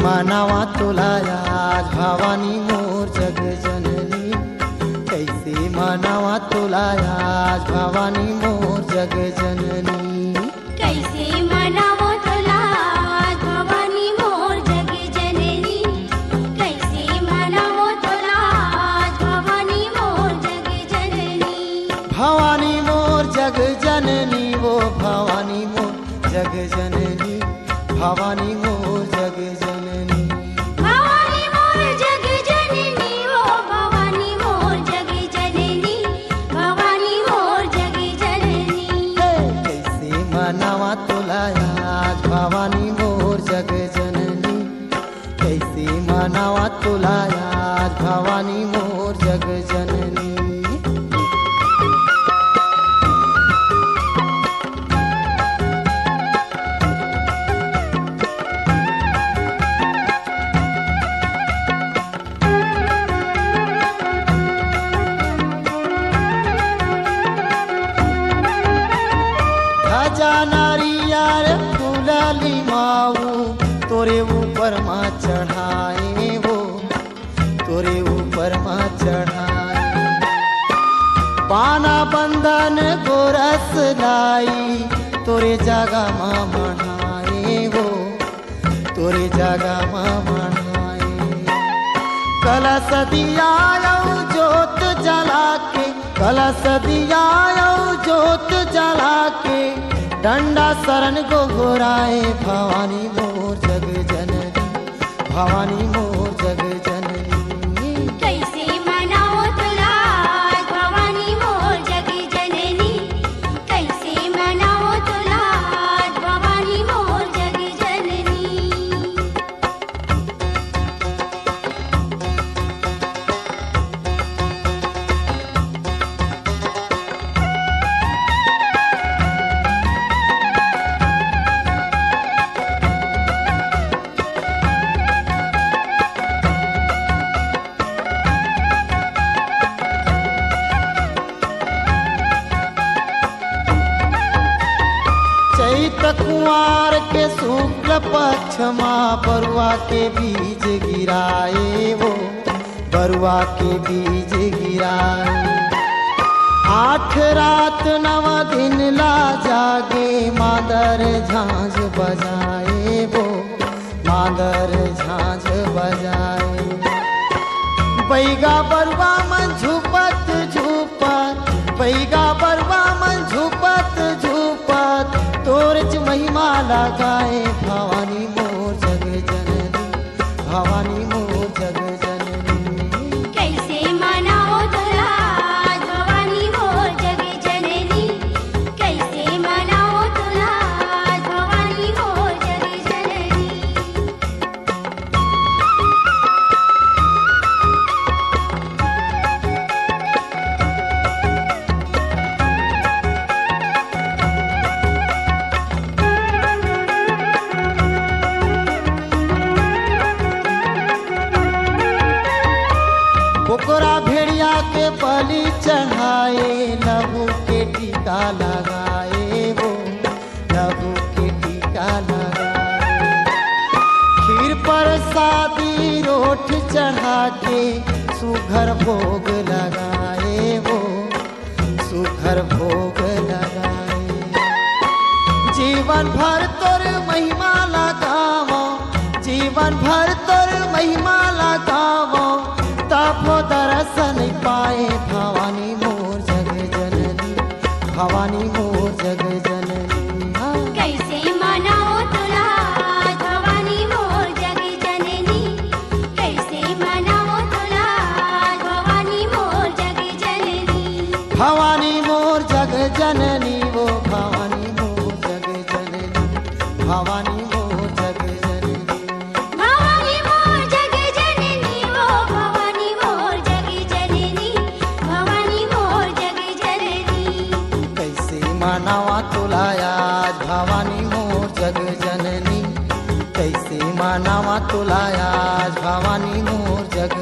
मानावा तुला आज भवानी मोर जग जननी, कैसे मानावा तुला आज भवानी मोर जग जननी, कैसे मनावो तुला आज भवानी मोर जग जननी, कैसे मनावो तुला आज भवानी मोर जग जननी, भवानी मोर जग जननी वो भवानी मोर जग जननी, भवानी मोर जग जननी, भवानी मोर जग जननी वो भवानी मोर जग जननी, भवानी मोर जग जननी, कैसे मनावा तुला आज भवानी मोर जग जननी, कैसे मनावा तुला आज भवानी मोर जग जननी। राजा नारियार फूलाली माऊ तोरे ऊपर माँ चढ़ाए वो, तोरे ऊपर माँ चढ़ाए, पाना बंधन गोरस लाई तोरे जगह माँ बढ़ाए वो, तोरे जगह माँ बढ़ाए, कलश दिया जोत जला के, कलश दिया जोत जला के, डंडा शरण को गोराए भवानी मोर जग जननी, भवानी मोर जग जननी, कैसे मनावो तुला आज भवानी मोर जग जननी, कैसे मनावो तुला आज भवानी मोर जग जननी, चैत कुंवार के शुक्ल पक्ष माँ बरुआ के बीज गिराए वो, बरुआ के बीज गिराए, 8 रात 9 दिन ला जागे मादर झांझ बजाए वो, मादर झांझ बजाए, बैगा बरुआ मन झुपत झुपत, बैगा बरुआ मन झुपत झुपत, तोरच महिमा लगाए भवानी मोर जग जननी, भवानी मोर जग जननी, कैसे मनावो तुला आज भवानी मोर जग जननी, कैसे मनावो तुला आज भवानी मोर जग जननी, पोकरा भेड़िया के बलि चढ़ाए, लहू के टीका लगाए वो, लहू के टीका लगाए, खीर पर शादी रोट चढ़ा के सुघर भोग लगाए वो, सुघर भोग लगाए, जीवन भर तोर महिमा लगावो, जीवन भर तोर महिमा लगावो, तपो दर्शन पाए भवानी मोर जग जननी, भवानी मोर जग जननी, कैसे मनावो तुला आज भवानी मोर जग जननी, कैसे मनावो तुला आज भवानी मोर जग जननी, भवानी मोर जग जननी वो भवानी मोर जग जननी, भवानी मोर जग जननी, भवानी मोर जग जननी वो भवानी मानावा तुला आज भवानी मोर जग